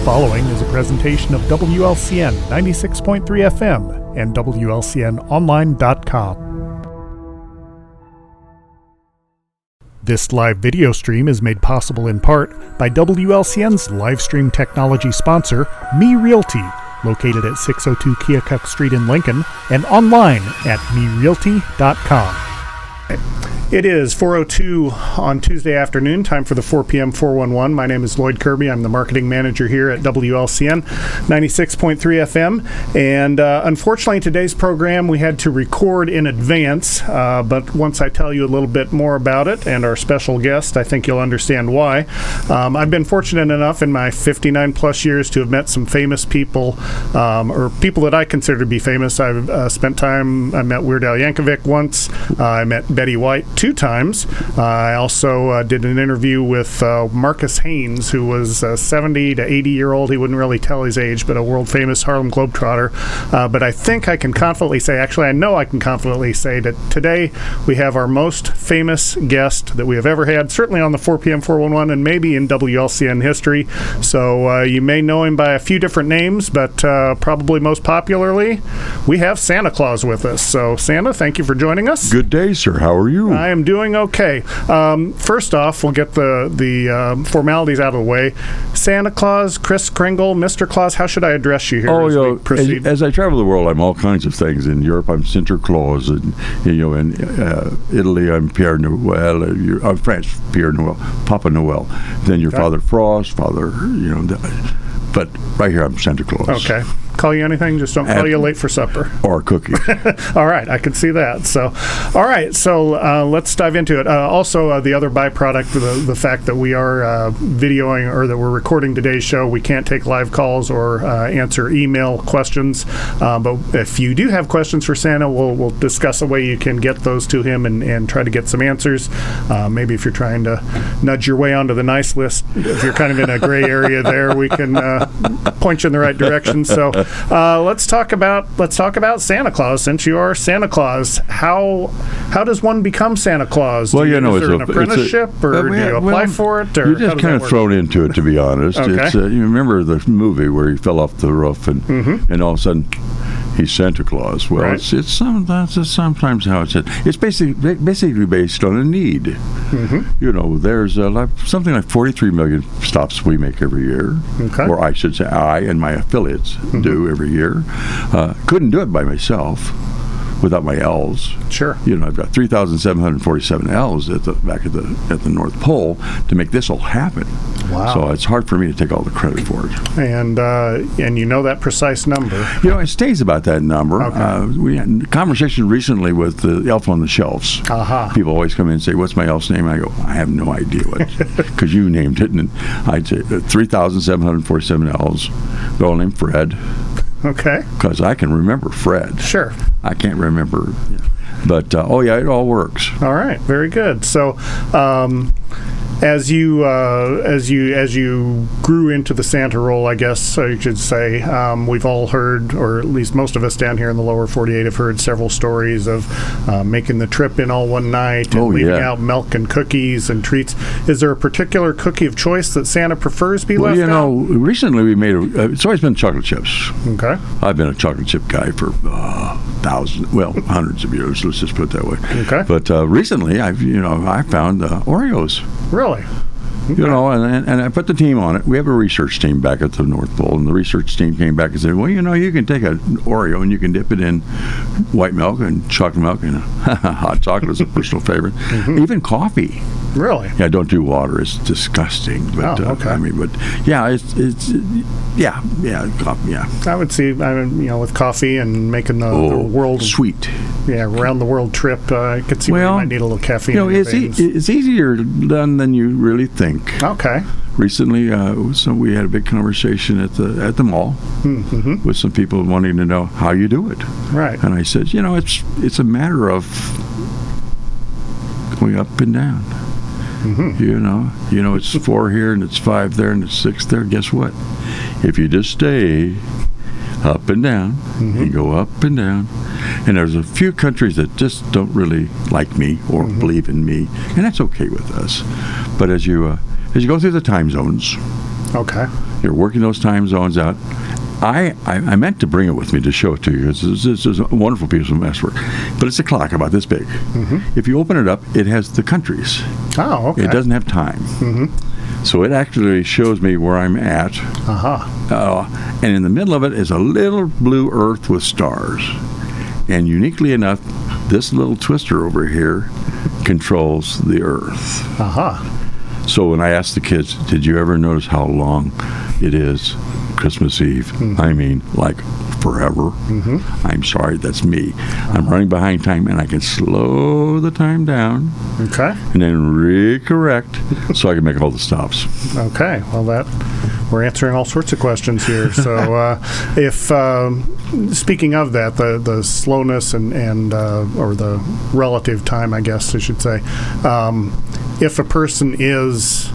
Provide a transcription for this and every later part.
following is a presentation of WLCN 96.3 FM and WLCNonline.com. This live video stream is made possible in part by WLCN's live stream technology sponsor, Me Realty, located at 602 Keokuk Street in Lincoln, and online at merealty.com. It is 4:02 on Tuesday afternoon, time for the 4 p.m. 411. My name is Loyd Kirby. I'm the marketing manager here at WLCN 96.3 FM. And unfortunately, today's program we had to record in advance. But once I tell you a little bit more about it and our special guest, I think you'll understand why. I've been fortunate enough in my 59 plus years to have met some famous people, or people that I consider to be famous. I've I met Weird Al Yankovic once. I met Betty White 2 times. I also did an interview with Marcus Haynes, who was a 70 to 80-year-old. He wouldn't really tell his age, but a world-famous Harlem Globetrotter. But I think I can confidently say, actually I know I can confidently say that today we have our most famous guest that we have ever had, certainly on the 4 p.m. 411 and maybe in WLCN history. So you may know him by a few different names, but probably most popularly, we have Santa Claus with us. So Santa, thank you for joining us. Good day, sir. How are you? I am doing okay. First off, we'll get the formalities out of the way. Santa Claus, Kris Kringle, Mr. Claus, how should I address you here we proceed? As I travel the world, I'm all kinds of things. In Europe, I'm Sinterklaas, and in Italy, I'm Pierre Noël. France, Pierre Noël, Papa Noël. Then your Father Frost, but right here, I'm Santa Claus. Okay. Call you anything, just don't call you late for supper. Or a cookie. All right, I can see that. So, all right, so let's dive into it. Also, the other byproduct, the fact that we are videoing or that we're recording today's show, we can't take live calls or answer email questions. But if you do have questions for Santa, we'll discuss a way you can get those to him and try to get some answers. Maybe if you're trying to nudge your way onto the nice list, if you're kind of in a gray area there, we can point you in the right direction. So. Let's talk about Santa Claus. Since you are Santa Claus, how does one become Santa Claus? Well, is there an apprenticeship, or do you apply for it? Or you're just kind of thrown into it, to be honest. Okay. It's, you remember the movie where he fell off the roof and all of a sudden he's Santa Claus. Well, right. it's sometimes how it's said. It's basically based on a need. Mm-hmm. There's something like 43 million stops we make every year, or I should say I and my affiliates do every year. Couldn't do it by myself without my L's. Sure. I've got 3,747 L's back at the North Pole to make this all happen. Wow. So it's hard for me to take all the credit for it. And that precise number. It stays about that number. Okay. We had a conversation recently with the elf on the shelves. Uh-huh. People always come in and say, "What's my elf's name?" I go, "I have no idea what," because you named it. And I'd say 3,747 L's. Girl named Fred. Okay. Because I can remember Fred. Sure. I can't remember. But, it all works. All right. Very good. So, as you grew into the Santa role, I guess you should say, we've all heard, or at least most of us down here in the lower 48 have heard several stories of making the trip in all one night and leaving out milk and cookies and treats. Is there a particular cookie of choice that Santa prefers be left out? Recently we made it's always been chocolate chips. Okay. I've been a chocolate chip guy for hundreds of years. Let's just put it that way. Okay. But recently I found Oreos. Really? Okay. And I put the team on it. We have a research team back at the North Pole, and the research team came back and said, well, you can take an Oreo and you can dip it in white milk and chocolate milk, and hot chocolate is a personal favorite. Mm-hmm. Even coffee. Really? Yeah, don't do water. It's disgusting. But, okay. Coffee, yeah. I would see, with coffee and making the world sweet. Yeah, around the world trip, I could see where you might need a little caffeine. It's easier done than you really think. Okay. Recently, we had a big conversation at the mall with some people wanting to know how you do it. Right. And I said, it's a matter of going up and down. Mm-hmm. It's 4 here and it's 5 there and it's 6 there. Guess what? If you just stay up and down and go up and down, and there's a few countries that just don't really like me or believe in me, and that's okay with us. But as you go through the time zones, okay, You're working those time zones out. I meant to bring it with me to show it to you because this is a wonderful piece of metalwork. But it's a clock about this big. If you open it up, it has the countries. Oh, okay. It doesn't have time. So it actually shows me where I'm at. And in the middle of it is a little blue Earth with stars. And uniquely enough, this little twister over here controls the Earth. So when I asked the kids, did you ever notice how long it is Christmas Eve? I mean, like forever. I'm sorry, that's me. I'm running behind time, and I can slow the time down. And then recorrect so I can make all the stops. Okay. Well, we're answering all sorts of questions here. So, if speaking of that, the slowness and or the relative time, I guess I should say, if a person is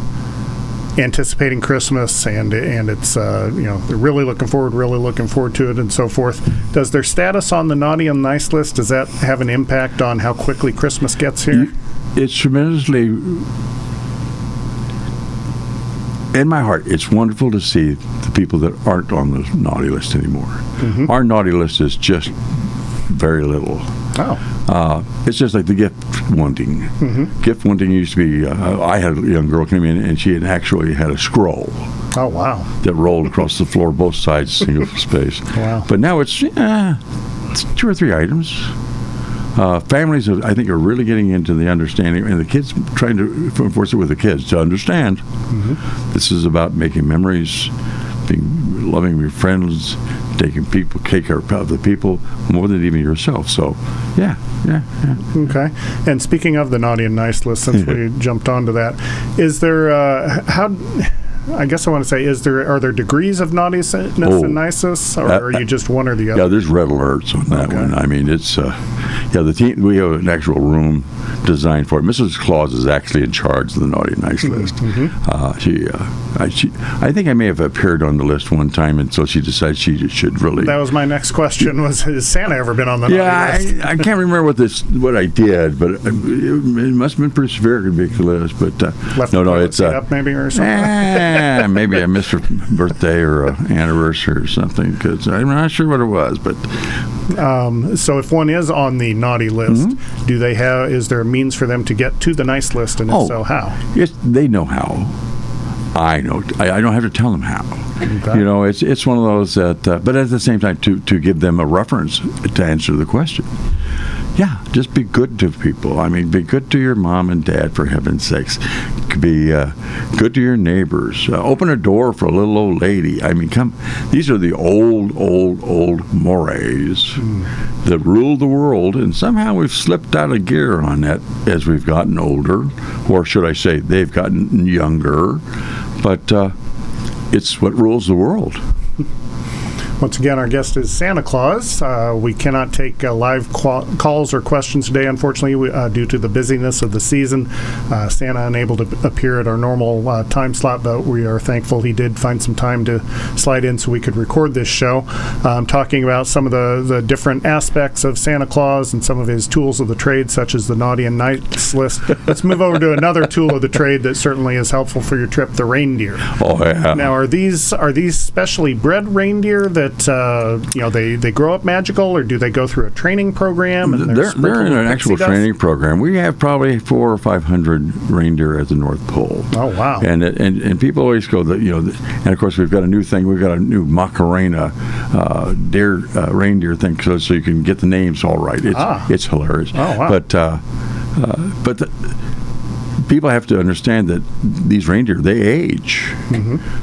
anticipating Christmas and it's they're really looking forward to it and so forth, does their status on the naughty and nice list, does that have an impact on how quickly Christmas gets here? It's tremendously, in my heart, it's wonderful to see the people that aren't on the naughty list anymore. Our naughty list is just very little. It's just like the gift wanting. Gift wanting used to be, I had a young girl come in and she had actually had a scroll. Oh, wow. That rolled across the floor, both sides, single space. Wow. But now it's 2 or 3 items. Families, I think, are really getting into the understanding, and the kids trying to enforce it with the kids to understand. This is about making memories, loving your friends, taking care of the people more than even yourself. So, yeah. Okay. And speaking of the naughty and nice list, since we jumped onto that, is there I guess I want to say, are there degrees of naughtiness and niceness, or are you just one or the other? Yeah, there's red alerts on that one. I mean, it's the team. We have an actual room designed for it. Mrs. Claus is actually in charge of the naughty and nice list. I think I may have appeared on the list one time, and so she decided she should really. That was my next question: has Santa ever been on the naughty list? I can't remember what I did, but it must have been pretty severe to be the list. But it's up maybe or something. Maybe I missed her birthday or anniversary or something, because I'm not sure what it was. But so if one is on the naughty list, is there a means for them to get to the nice list, and if so, how? Yes, they know how. I know. I don't have to tell them how. Okay. It's one of those that, but at the same time, to give them a reference to answer the question. Yeah, just be good to people. I mean, be good to your mom and dad, for heaven's sakes. Be good to your neighbors. Open a door for a little old lady. I mean, these are the old mores that rule the world, and somehow we've slipped out of gear on that as we've gotten older, or should I say they've gotten younger. But it's what rules the world. Once again, our guest is Santa Claus. We cannot take live calls or questions today, unfortunately, due to the busyness of the season. Santa unable to appear at our normal time slot, but we are thankful he did find some time to slide in so we could record this show. Talking about some of the different aspects of Santa Claus and some of his tools of the trade, such as the naughty and nice list. Let's move over to another tool of the trade that certainly is helpful for your trip, the reindeer. Oh, yeah. Now, are these specially bred reindeer that they grow up magical, or do they go through a training program? And they're in an actual training program. We have probably 400 or 500 reindeer at the North Pole. Oh, wow! And people always go that and of course we've got a new thing. We've got a new Macarena reindeer thing, so you can get the names all right. It's hilarious. Oh, wow! But people have to understand that these reindeer, they age.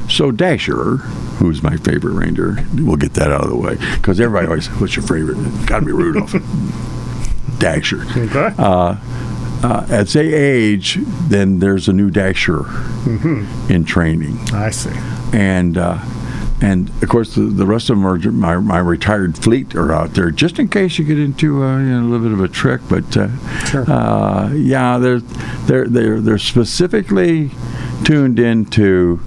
So Dasher, who's my favorite reindeer, we'll get that out of the way, because everybody always, what's your favorite? Got to be Rudolph. Dasher. Okay. As they age, then there's a new Dasher in training. I see. And of course, the rest of them are my retired fleet are out there, just in case you get into a little bit of a trick. But sure. They're specifically tuned into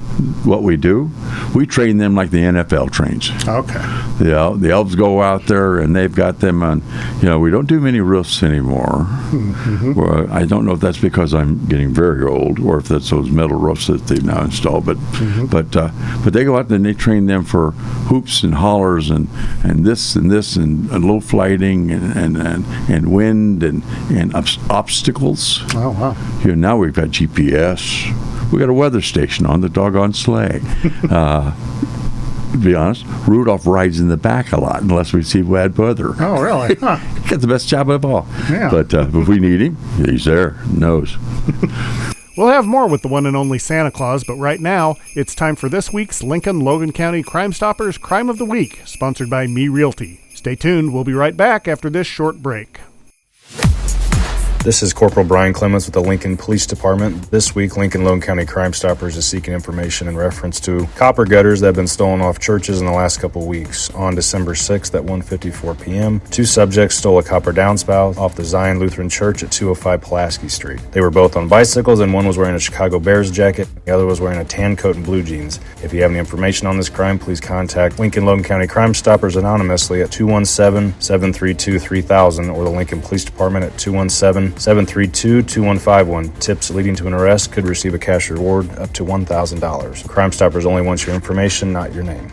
what we do. we train them like the NFL trains. Okay. The elves go out there and they've got them on. We don't do many roofs anymore. Mm-hmm. Well, I don't know if that's because I'm getting very old or if that's those metal roofs that they've now installed. But they go out there and they train them for hoops and hollers and this and low flighting and wind and obstacles. Oh wow! Now we've got GPS. We got a weather station on the doggone sleigh. To be honest, Rudolph rides in the back a lot unless we see bad weather. Oh, really? Huh. Got the best job of all. Yeah. But if we need him, he's there. Knows. We'll have more with the one and only Santa Claus, but right now, it's time for this week's Lincoln-Logan County Crime Stoppers Crime of the Week, sponsored by Me Realty. Stay tuned. We'll be right back after this short break. This is Corporal Brian Clemens with the Lincoln Police Department. This week, Lincoln-Logan County Crime Stoppers is seeking information in reference to copper gutters that have been stolen off churches in the last couple of weeks. On December 6th at 1:54 p.m., 2 subjects stole a copper downspout off the Zion Lutheran Church at 205 Pulaski Street. They were both on bicycles, and one was wearing a Chicago Bears jacket, the other was wearing a tan coat and blue jeans. If you have any information on this crime, please contact Lincoln-Logan County Crime Stoppers anonymously at 217-732-3000 or the Lincoln Police Department at 217-732-2151. Tips leading to an arrest could receive a cash reward up to $1,000. Crime Stoppers only wants your information, not your name.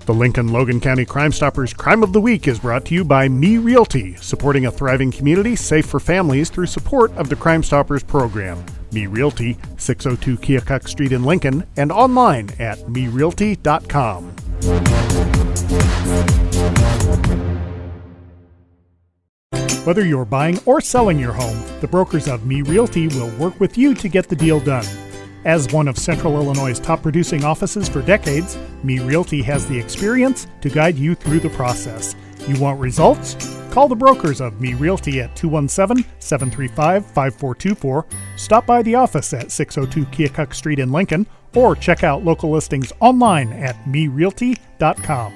The Lincoln-Logan County Crime Stoppers Crime of the Week is brought to you by Me Realty, supporting a thriving community safe for families through support of the Crime Stoppers program. Me Realty, 602 Keokuk Street in Lincoln, and online at merealty.com. Whether you're buying or selling your home, the brokers of Me Realty will work with you to get the deal done. As one of Central Illinois' top producing offices for decades, Me Realty has the experience to guide you through the process. You want results? Call the brokers of Me Realty at 217-735-5424, stop by the office at 602 Keokuk Street in Lincoln, or check out local listings online at merealty.com.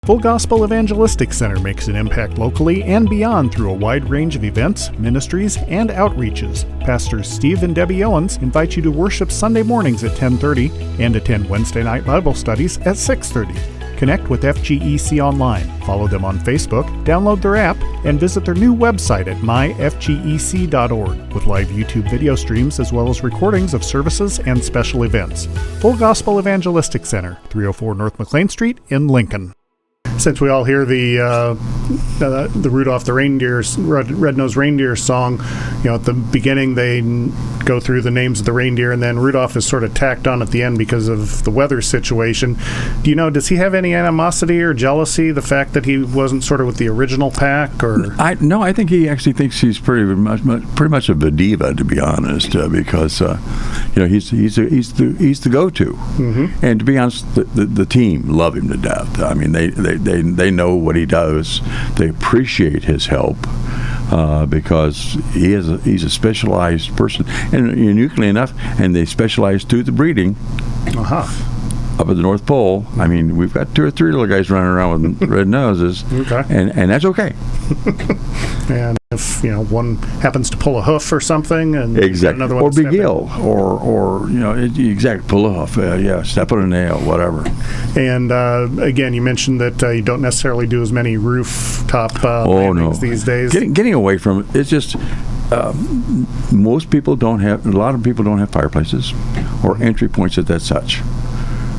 Full Gospel Evangelistic Center makes an impact locally and beyond through a wide range of events, ministries, and outreaches. Pastors Steve and Debbie Owens invite you to worship Sunday mornings at 10:30 and attend Wednesday night Bible studies at 6:30. Connect with FGEC online, follow them on Facebook, download their app, and visit their new website at myfgec.org with live YouTube video streams as well as recordings of services and special events. Full Gospel Evangelistic Center, 304 North McLean Street in Lincoln. Since we all hear the Rudolph the Red-Nosed Reindeer song, at the beginning they go through the names of the reindeer, and then Rudolph is sort of tacked on at the end because of the weather situation. Do you know, does he have any animosity or jealousy, the fact that he wasn't sort of with the original pack? Or No, I think he actually thinks he's pretty much of a diva, to be honest, because he's the go-to. Mm-hmm. And to be honest, the team love him to death. I mean, they know what he does. They appreciate his help because he's a specialized person, and uniquely enough, and they specialize through the breeding. Up at the North Pole. I mean, we've got 2 or 3 little guys running around with red noses, okay, and that's okay. And if one happens to pull a hoof or something, and exactly, another one or big ill, or exactly, pull a hoof, step on a nail, whatever. And again, you mentioned that you don't necessarily do as many rooftop landings these days. Getting away from it, it's just most people don't have. A lot of people don't have fireplaces or entry points at that such.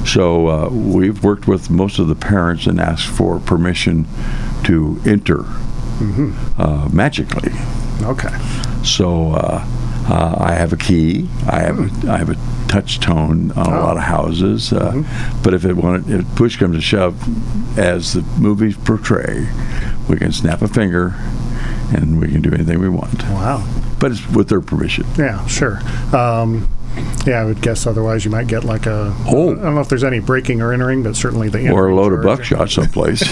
So we've worked with most of the parents and asked for permission to enter magically. Okay. So I have a key. I have a touch tone on a lot of houses. But if push comes to shove, as the movies portray, we can snap a finger and we can do anything we want. Wow. But it's with their permission. Yeah, sure. I would guess otherwise you might get like I don't know if there's any breaking or entering, but certainly the or a load of buckshot someplace.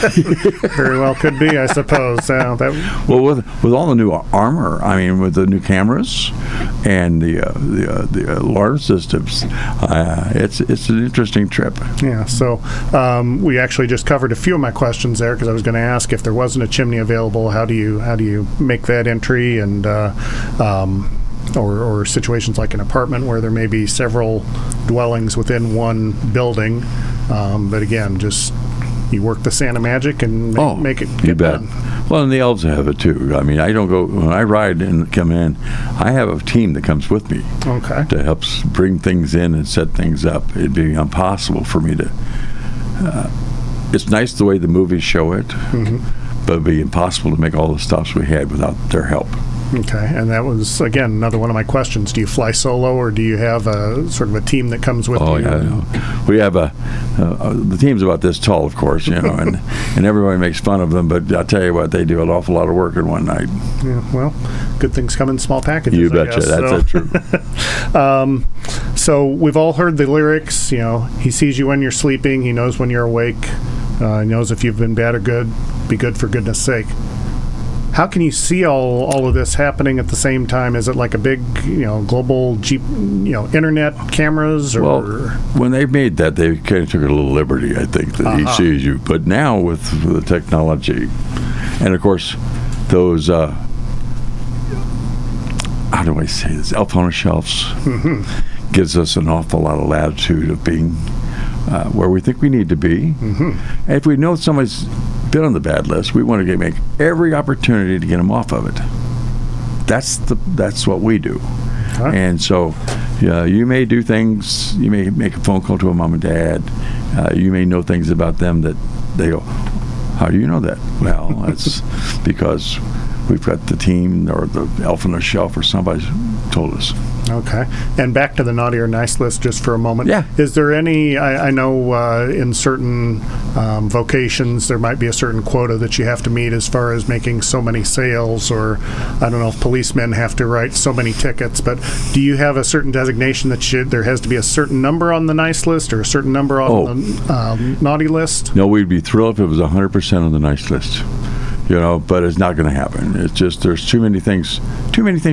Very well could be, I suppose. Well, with all the new armor, I mean, with the new cameras and the alarm systems, it's an interesting trip. Yeah. So we actually just covered a few of my questions there because I was going to ask if there wasn't a chimney available, how do you make that entry, and or situations like an apartment where there may be several dwellings within one building. But again, just you work the Santa magic and make it get done. Well, and the elves have it too. I mean, I don't go when I ride and come in. I have a team that comes with me to help bring things in and set things up. It'd be impossible for me to. It's nice the way the movies show it, but it'd be impossible to make all the stops we had without their help. Okay, and that was, again, another one of my questions. Do you fly solo, or do you have a sort of a team that comes with you? Oh, yeah. We have the team's about this tall, of course, and everybody makes fun of them, but I'll tell you what, they do an awful lot of work in one night. Yeah, well, good things come in small packages, You betcha, that's true. So we've all heard the lyrics, he sees you when you're sleeping, he knows when you're awake, he knows if you've been bad or good, be good for goodness sake. How can you see all of this happening at the same time? Is it like a big, global internet cameras? Or? Well, when they made that, they kind of took a little liberty, I think, that he sees you. But now with the technology, and of course, those, how do I say this, elf on the shelves gives us an awful lot of latitude of being where we think we need to be. And if we know somebody's been on the bad list, we want to make every opportunity to get them off of it. That's what we do. And so you may do things, you may make a phone call to a mom and dad, you may know things about them that they go, how do you know that? Well, it's because we've got the team or the elf on the shelf or somebody told us. Okay. And back to the naughty or nice list just for a moment. Yeah. Is there any, I know in certain vocations there might be a certain quota that you have to meet as far as making so many sales, or I don't know if policemen have to write so many tickets, but do you have a certain designation that there has to be a certain number on the nice list or a certain number on the naughty list? No, we'd be thrilled if it was 100% on the nice list. But it's not going to happen. It's just there's too many things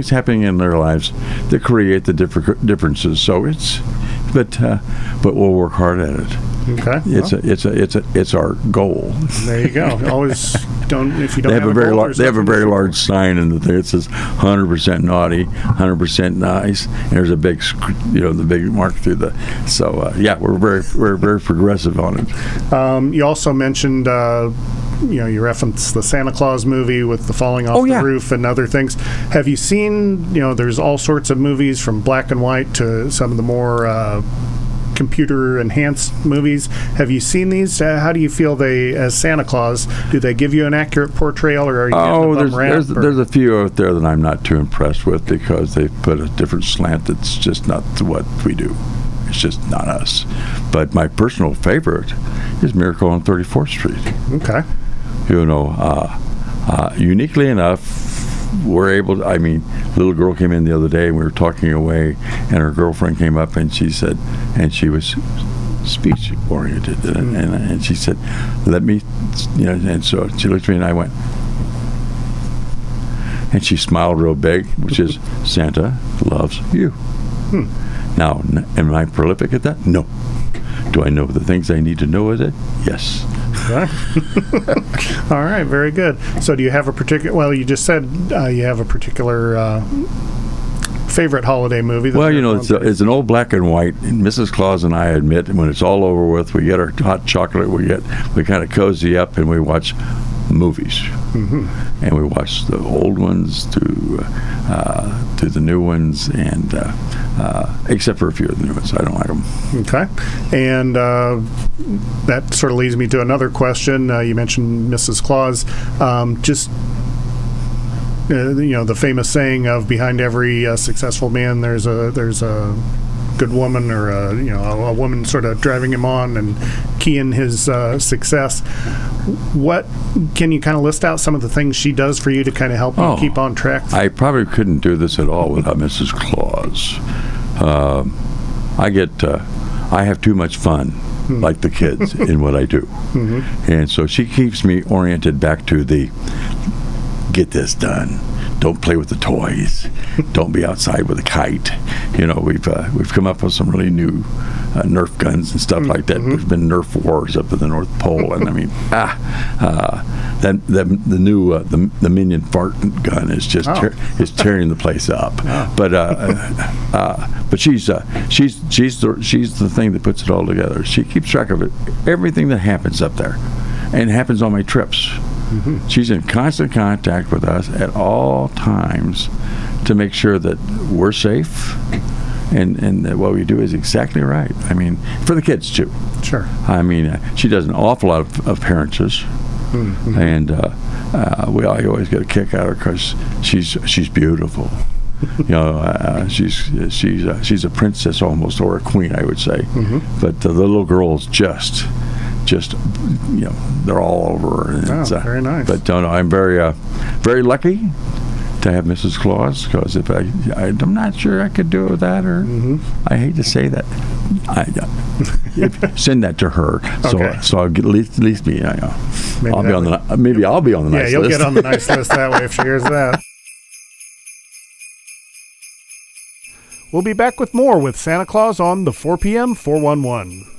happening in their lives that create the differences. So but we'll work hard at it. Okay. It's our goal. There you go. Always don't if you don't. They have a very large sign in the thing. It says 100% naughty, 100% nice. And there's a big, the big mark through the. So we're very progressive on it. You also mentioned. You referenced the Santa Claus movie with the falling off the roof and other things. Have you seen, there's all sorts of movies from black and white to some of the more computer-enhanced movies. Have you seen these? How do you feel as Santa Claus? Do they give you an accurate portrayal, or are you getting there's a few out there that I'm not too impressed with because they've put a different slant that's just not what we do. It's just not us. But my personal favorite is Miracle on 34th Street. Okay. Uniquely enough, we're able to, little girl came in the other day and we were talking away, and her girlfriend came up and she said, and she was speech oriented, and she said, let me, and so she looked at me and I went, and she smiled real big, which is Santa loves you. Now, am I prolific at that? No. Do I know the things I need to know with it? Yes. Okay. All right, very good. So do you have a particular, well, you just said you have a particular favorite holiday movie? Well, it's an old black and white. And Mrs. Claus and I admit when it's all over with, we get our hot chocolate, we kind of cozy up and we watch movies. And we watch the old ones to the new ones, and except for a few of the new ones. I don't like them. Okay. And that sort of leads me to another question. You mentioned Mrs. Claus. The famous saying of behind every successful man there's a good woman, or a woman sort of driving him on and keying his success. What can you kind of list out some of the things she does for you to kind of help you keep on track? I probably couldn't do this at all without Mrs. Claus. I have too much fun, like the kids, in what I do. And so she keeps me oriented back to the get this done. don't play with the toys, don't be outside with a kite. We've come up with some really new Nerf guns and stuff like that. There's been Nerf wars up at the North Pole, and I mean, the new the Minion fart gun is just is tearing the place up. But she's the thing that puts it all together. She keeps track of it, everything that happens up there, and happens on my trips. She's in constant contact with us at all times to make sure that we're safe and that what we do is exactly right. I mean, for the kids too. Sure. I mean, she does an awful lot of parentage, and I always get a kick out of her because she's beautiful. She's a princess almost, or a queen, I would say. But the little girls just they're all over her. And very nice. But I'm very lucky to have Mrs. Claus, because if I'm not sure I could do it without her. I hate to say that. Send that to her. Okay. So I'll get, at least be. I'll be on the nice list. Yeah, you'll get on the nice list that way if she hears that. We'll be back with more with Santa Claus on the 4 p.m. 411.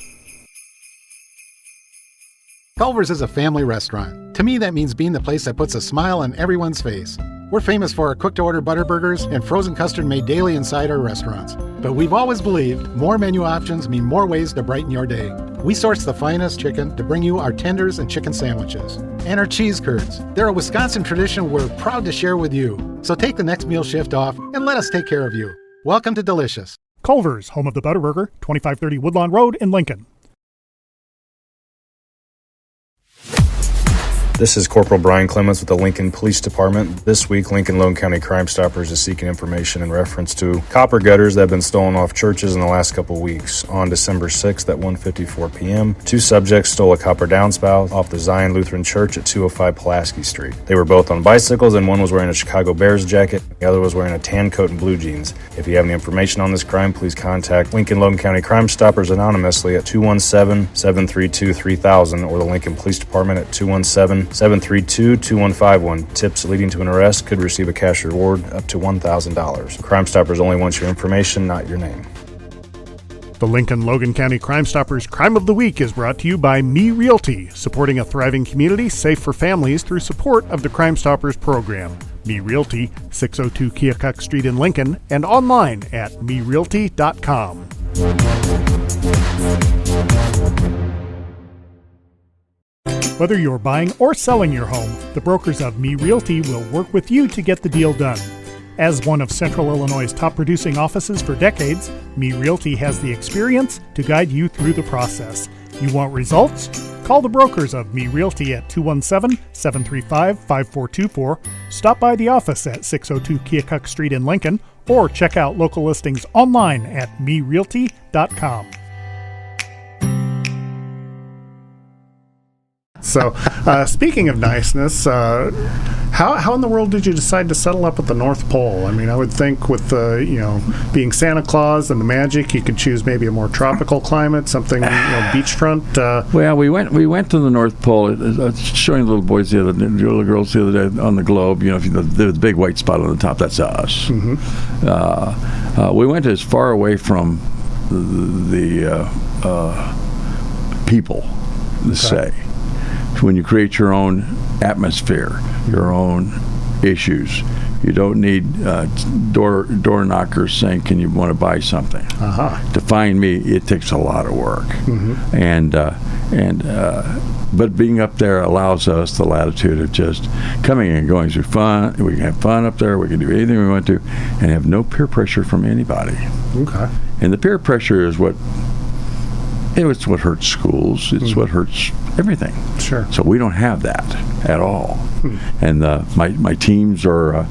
Culver's is a family restaurant. To me, that means being the place that puts a smile on everyone's face. We're famous for our cooked-to-order butter burgers and frozen custard made daily inside our restaurants. But we've always believed more menu options mean more ways to brighten your day. We source the finest chicken to bring you our tenders and chicken sandwiches. And our cheese curds. They're a Wisconsin tradition we're proud to share with you. So take the next meal shift off and let us take care of you. Welcome to Delicious. Culver's, home of the Butterburger, 2530 Woodlawn Road in Lincoln. This is Corporal Brian Clements with the Lincoln Police Department. This week, Lincoln Logan County Crime Stoppers is seeking information in reference to copper gutters that have been stolen off churches in the last couple weeks. On December 6th at 1:54 p.m., two subjects stole a copper downspout off the Zion Lutheran Church at 205 Pulaski Street. They were both on bicycles, and one was wearing a Chicago Bears jacket, the other was wearing a tan coat and blue jeans. If you have any information on this crime, please contact Lincoln Logan County Crime Stoppers anonymously at 217-732-3000 or the Lincoln Police Department at 217-732-2151. Tips leading to an arrest could receive a cash reward up to $1,000. Crime Stoppers only wants your information, not your name. The Lincoln Logan County Crime Stoppers Crime of the Week is brought to you by Me Realty, supporting a thriving community safe for families through support of the Crime Stoppers program. Me Realty, 602 Keokuk Street in Lincoln, and online at merealty.com. Whether you're buying or selling your home, the brokers of Me Realty will work with you to get the deal done. As one of Central Illinois' top producing offices for decades, Me Realty has the experience to guide you through the process. You want results? Call the brokers of Me Realty at 217-735-5424, stop by the office at 602 Keokuk Street in Lincoln, or check out local listings online at merealty.com. So, speaking of niceness, how in the world did you decide to settle up at the North Pole? I mean, I would think with being Santa Claus and the magic, you could choose maybe a more tropical climate, something beachfront. Well, we went to the North Pole. Showing little boys the little girls the other day on the globe. The big white spot on the top. That's us. We went as far away from the people, say. When you create your own atmosphere, your own issues, you don't need door knockers saying, "Can you want to buy something?" To find me, it takes a lot of work, but being up there allows us the latitude of just coming and going through fun. We can have fun up there. We can do anything we want to, and have no peer pressure from anybody. Okay. And the peer pressure is what. It's what hurts schools. It's what hurts everything. Sure. So we don't have that at all. And my teams are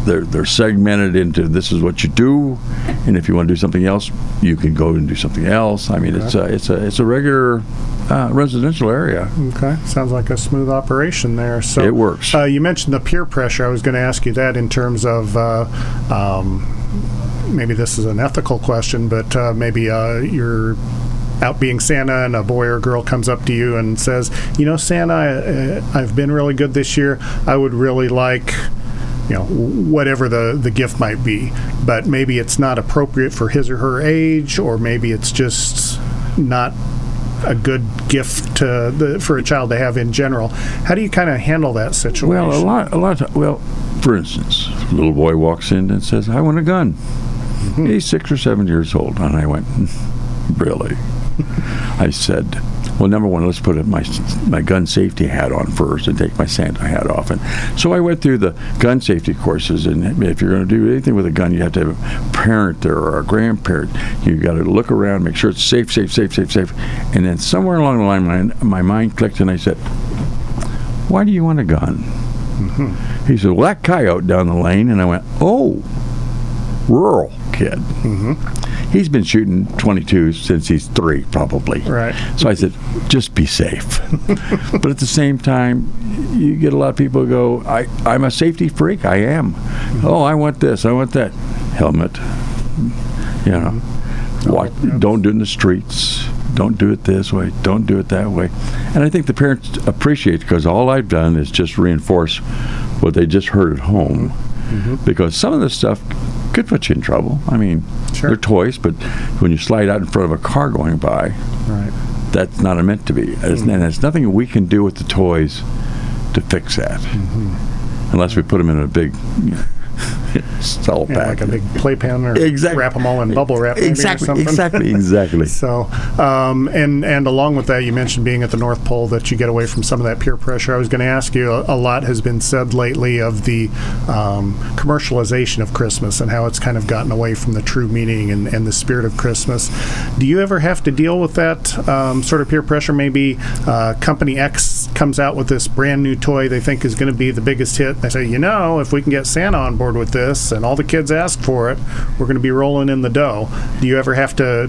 they're segmented into this is what you do, and if you want to do something else, you can go and do something else. I mean, it's a regular residential area. Okay, sounds like a smooth operation there. So it works. You mentioned the peer pressure. I was going to ask you that in terms of. Maybe this is an ethical question, but maybe your out being Santa and a boy or girl comes up to you and says, Santa, I've been really good this year. I would really like, whatever the gift might be, but maybe it's not appropriate for his or her age, or maybe it's just not a good gift for a child to have in general. How do you kind of handle that situation? Well, a lot of for instance, a little boy walks in and says, I want a gun. Mm-hmm. He's 6 or 7 years old. And I went, really? I said, well, number one, let's put my gun safety hat on first and take my Santa hat off. And so I went through the gun safety courses, and if you're going to do anything with a gun, you have to have a parent there or a grandparent. You got to look around, make sure it's safe. And then somewhere along the line, my mind clicked, and I said, why do you want a gun? Mm-hmm. He said, well, that coyote down the lane. And I went, oh, rural kid. Mm-hmm. He's been shooting .22 since he's 3, probably. Right. So I said, just be safe. But at the same time, you get a lot of people who go, I'm a safety freak. I am. Mm-hmm. Oh, I want this. I want that. Helmet. Mm-hmm. Don't do it in the streets. Don't do it this way. Don't do it that way. And I think the parents appreciate it, because all I've done is just reinforce what they just heard at home. Mm-hmm. Because some of this stuff could put you in trouble. I mean, sure, they're toys, but when you slide out in front of a car going by, right, that's not meant to be. Mm-hmm. And there's nothing we can do with the toys to fix that, mm-hmm, unless we put them in a big cell pack, like a big playpen, or exactly, wrap them all in bubble wrap, exactly, or something. Exactly. So, and along with that, you mentioned being at the North Pole, that you get away from some of that peer pressure. I was going to ask you, a lot has been said lately of the commercialization of Christmas and how it's kind of gotten away from the true meaning and the spirit of Christmas. Do you ever have to deal with that sort of peer pressure? Maybe Company X comes out with this brand new toy they think is going to be the biggest hit. They say, if we can get Santa on board with this and all the kids ask for it, we're going to be rolling in the dough. Do you ever have to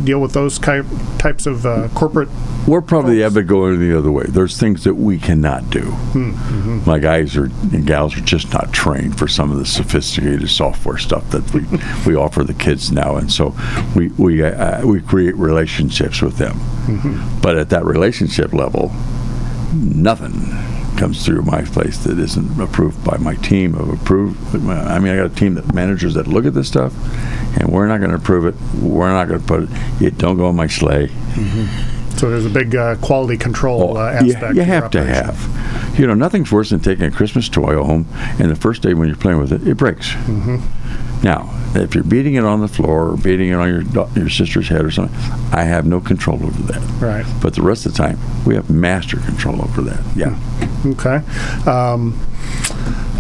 deal with those types of corporate? We're probably ever going the other way. There's things that we cannot do. Mm-hmm. My guys and gals are just not trained for some of the sophisticated software stuff that we offer the kids now, and so we create relationships with them. Mm-hmm. But at that relationship level, nothing comes through my place that isn't approved by my team of I got a team of managers that look at this stuff, and we're not going to approve it. We're not going to put it don't go on my sleigh. Mm-hmm. So there's a big quality control aspect. You have to have. Nothing's worse than taking a Christmas toy home, and the first day when you're playing with it, it breaks. Mm-hmm. Now, if you're beating it on the floor or beating it on your sister's head or something, I have no control over that. Right. But the rest of the time, we have master control over that. Yeah. Okay.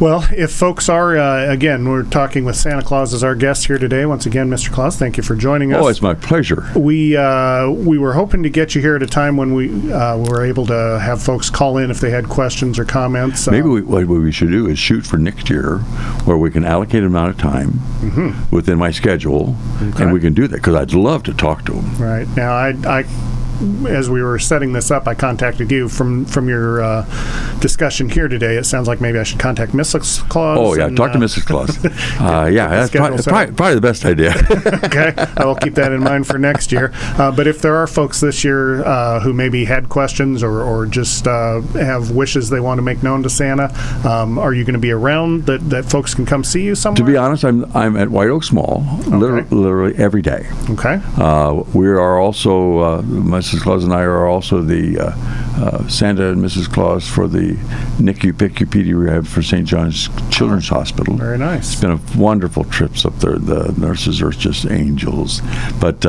Well, if folks are, again, we're talking with Santa Claus as our guest here today. Once again, Mr. Claus, thank you for joining us. Oh, it's my pleasure. We were hoping to get you here at a time when we were able to have folks call in if they had questions or comments. Maybe what we should do is shoot for next year, where we can allocate an amount of time, mm-hmm, within my schedule, okay, and we can do that, because I'd love to talk to them. Right. Now, I as we were setting this up, I contacted you from your discussion here today. It sounds like maybe I should contact Mrs. Claus. Oh, yeah, talk to Mrs. Claus. Yeah, that's probably the best idea. Okay, I will keep that in mind for next year. But if there are folks this year who maybe had questions or just have wishes they want to make known to Santa, are you going to be around that folks can come see you somewhere? To be honest, I'm at White Oaks Mall, okay, literally every day. Okay. We are also, Mrs. Claus and I are also the Santa and Mrs. Claus for the NICU PICU PD rehab for St. John's Children's Hospital. Very nice. It's been a wonderful trips up there. The nurses are just angels. But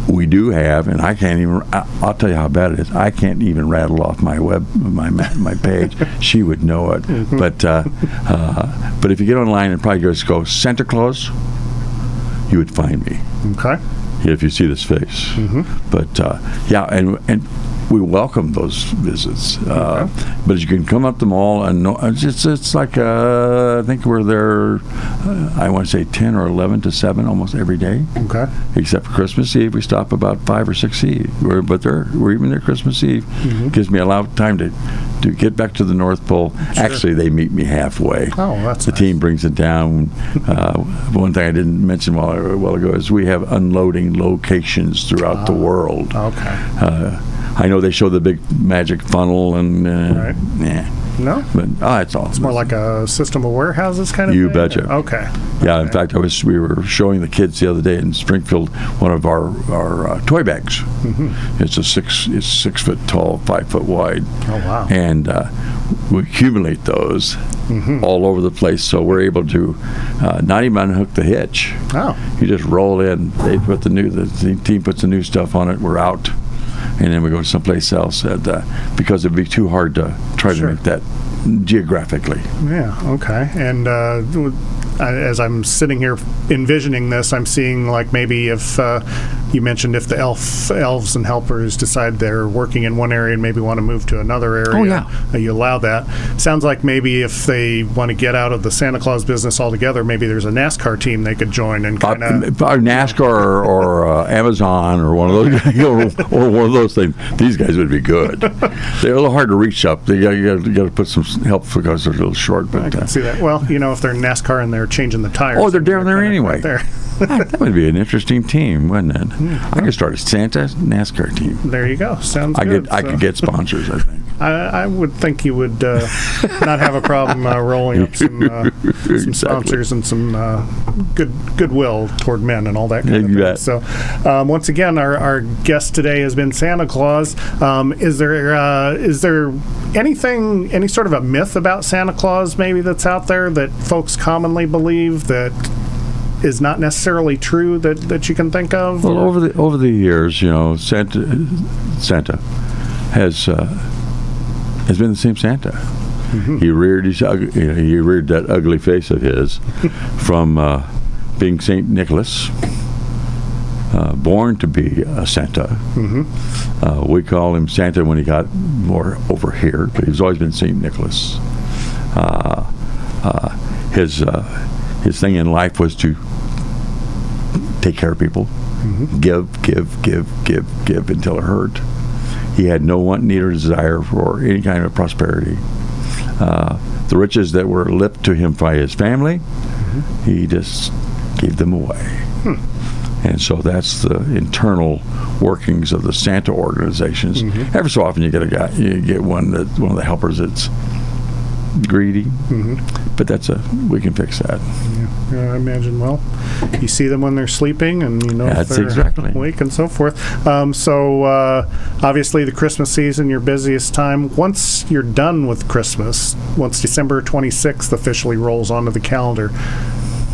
we do have, and I can't even, I'll tell you how bad it is, I can't even rattle off my page. She would know it. Mm-hmm. But if you get online and probably just go Santa Claus, you would find me. Okay. If you see this face. Mm-hmm. But yeah, and we welcome those visits. But you can come up the mall and it's like I think we're there. I want to say 10 or 11 to 7 almost every day. Okay. Except for Christmas Eve, we stop about 5 or 6 Eve. We're even there Christmas Eve. Gives me a lot of time to get back to the North Pole. Sure. Actually, they meet me halfway. Oh, that's the nice. Team brings it down. One thing I didn't mention a while ago is we have unloading locations throughout the world. Okay. I know they show the big magic funnel and right. No, but it's all. It's more like a system of warehouses kind of you thing? betcha. Okay. Yeah, okay. in fact, we were showing the kids the other day in Springfield one of our toy bags. It's 6 foot tall, 5 foot wide. Oh wow! And we accumulate those all over the place, so we're able to not even unhook the hitch. Oh. You just roll in. They put the team puts the new stuff on it. We're out. And then we go someplace else because it'd be too hard to try to make that geographically. Yeah, okay. And as I'm sitting here envisioning this, I'm seeing like maybe if you mentioned if the elves and helpers decide they're working in one area and maybe want to move to another area, you allow that. Sounds like maybe if they want to get out of the Santa Claus business altogether, maybe there's a NASCAR team they could join and kind of NASCAR or Amazon or one of those or one of those things. These guys would be good. They're a little hard to reach up. You got to put some help because they're a little short. But I can see that. Well, if they're NASCAR and they're changing the tires. Oh, they're down there anyway. Right there. That would be an interesting team, wouldn't it? I could start a Santa NASCAR team. There you go. Sounds good. I could get sponsors, I think. I would think you would not have a problem rolling up some sponsors and some goodwill toward men and all that kind of thing. So, once again, our guest today has been Santa Claus. Is there anything, any sort of a myth about Santa Claus maybe that's out there that folks commonly believe that is not necessarily true that you can think of? Well, over the years, Santa has been the same Santa. He reared that ugly face of his from being Saint Nicholas, born to be a Santa. We call him Santa when he got more over here, but he's always been Saint Nicholas. His thing in life was to take care of people, give until it hurt. He had no want, need, or desire for any kind of prosperity. The riches that were left to him by his family, he just gave them away. And so that's the internal workings of the Santa organizations. Every so often you get one of the helpers that's greedy, but we can fix that. I imagine. Well, you see them when they're sleeping, and if they're awake and so forth. So obviously the Christmas season, your busiest time. Once you're done with Christmas, once December 26th officially rolls onto the calendar,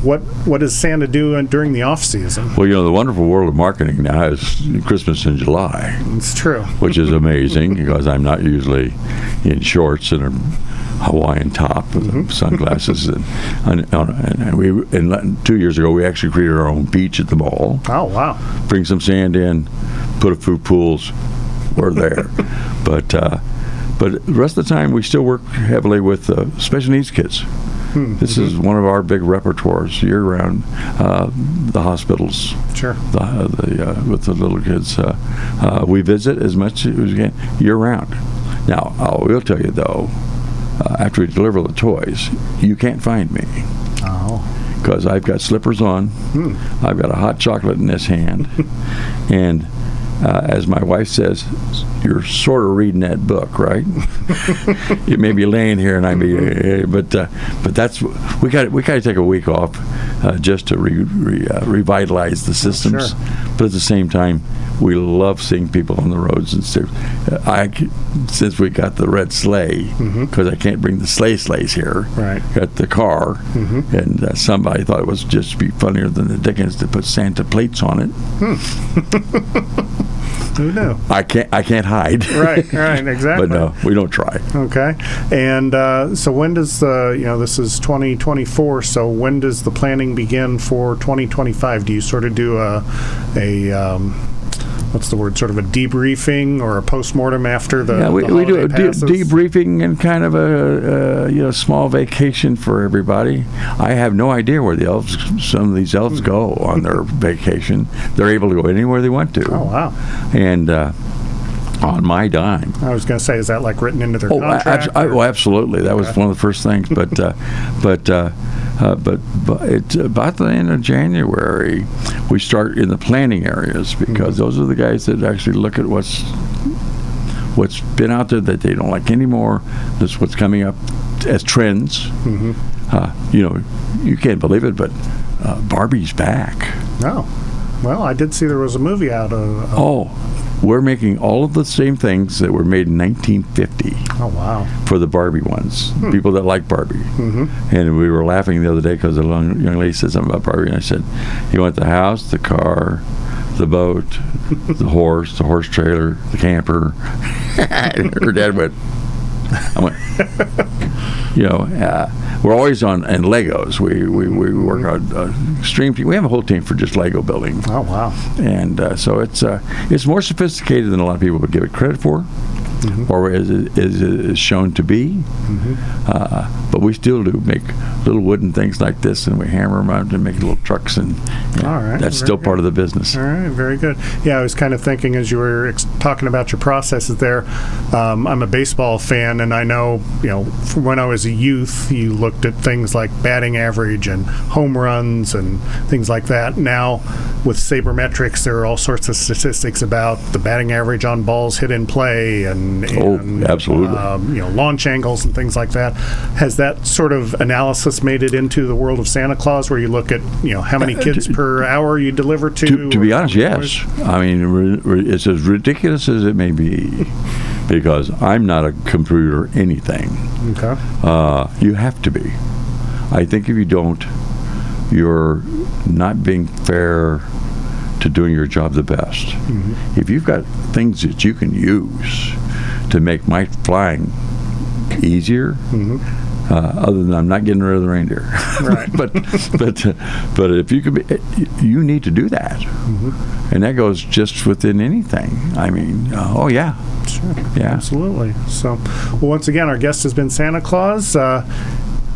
what does Santa do during the off season? Well, the wonderful world of marketing now is Christmas in July. It's true. Which is amazing because I'm not usually in shorts and a Hawaiian top with sunglasses, and 2 years ago we actually created our own beach at the mall. Oh wow! Bring some sand in, put a few pools. We're there, but the rest of the time we still work heavily with special needs kids. This is one of our big repertoires year round. The hospitals, sure. With the little kids, we visit as much as we can year round. Now I will tell you though. After we deliver the toys, you can't find me. Oh. Because I've got slippers on, I've got a hot chocolate in this hand, and as my wife says, you're sort of reading that book, right? You may be laying here, and I be, but that's we got to take a week off just to revitalize the systems. Sure. But at the same time, we love seeing people on the roads and stuff. Since we got the red sleigh, because I can't bring the sleighs here, right? Got the car, and somebody thought it was just be funnier than the Dickens to put Santa plates on it. Who knew? I can't hide. Right, exactly. But no, we don't try. Okay, and so when does this is 2024? So when does the planning begin for 2025? Do you sort of do a what's the word, sort of a debriefing or a postmortem after the we do a passes? debriefing and kind of a small vacation for everybody. I have no idea where some of these elves go on their vacation. They're able to go anywhere they want to. Oh, wow. And on my dime. I was going to say, is that like written into their contract? Absolutely. That was one of the first things. But it's about the end of January, we start in the planning areas, because those are the guys that actually look at what's been out there that they don't like anymore. This is what's coming up as trends. You can't believe it, but Barbie's back. Oh. Well, I did see there was a movie out of... We're making all of the same things that were made in 1950. Oh, wow. For the Barbie ones. People that like Barbie. And we were laughing the other day because a young lady said something about Barbie, and I said, you want the house, the car, the boat, the horse trailer, the camper. And her dad went, we're always on, and Legos. We work on extreme. We have a whole team for just Lego building. Oh, wow. And so it's more sophisticated than a lot of people would give it credit for, or is shown to be. But we still do make little wooden things like this, and we hammer them out and make little trucks, and all right, that's still part of the business. All right, very good. Yeah, I was kind of thinking as you were talking about your processes there, I'm a baseball fan, and I know, from when I was a youth, you looked at things like batting average and home runs and things like that. Now, with sabermetrics, there are all sorts of statistics about the batting average on balls hit in play and absolutely. Launch angles and things like that. Has that sort of analysis made it into the world of Santa Claus, where you look at how many kids per hour you deliver to? To be honest, yes. I mean, it's as ridiculous as it may be, because I'm not a computer anything. Okay. You have to be. I think if you don't, you're not being fair to doing your job the best. If you've got things that you can use to make my flying easier, other than I'm not getting rid of the reindeer, right? but if you could be, you need to do that, and that goes just within anything. I mean, sure, yeah, absolutely. So, well, once again, our guest has been Santa Claus.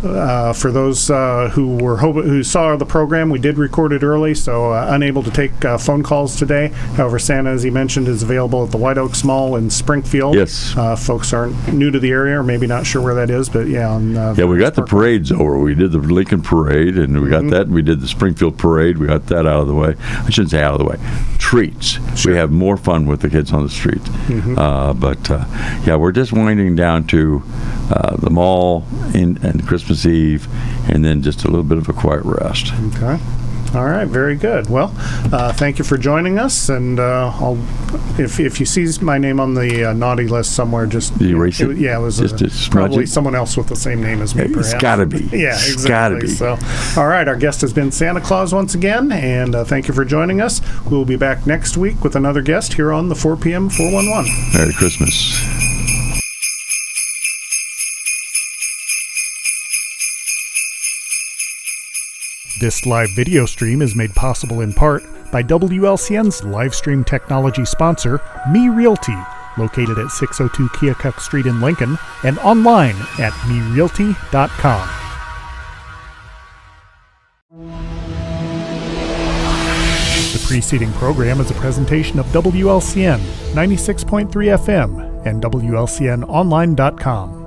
For those who saw the program, we did record it early, so unable to take phone calls today. However, Santa, as he mentioned, is available at the White Oaks Mall in Springfield. Yes. Folks aren't new to the area, or maybe not sure where that is, but yeah. We got the parades over. We did the Lincoln Parade, and we got that. We did the Springfield Parade. We got that out of the way. I shouldn't say out of the way. Treats. Sure. We have more fun with the kids on the street. We're just winding down to the mall and Christmas Eve, and then just a little bit of a quiet rest. Okay. All right. Very good. Well, thank you for joining us, and if you see my name on the naughty list somewhere, just erase it. Yeah, it was probably someone else with the same name as me. Perhaps. It's got to be. Yeah, exactly. It's got to be. So, all right. Our guest has been Santa Claus once again, and thank you for joining us. We'll be back next week with another guest here on the 4 p.m. 411. Merry Christmas. This live video stream is made possible in part by WLCN's live stream technology sponsor, Me Realty, located at 602 Keokuk Street in Lincoln, and online at merealty.com. The preceding program is a presentation of WLCN 96.3 FM and WLCNonline.com.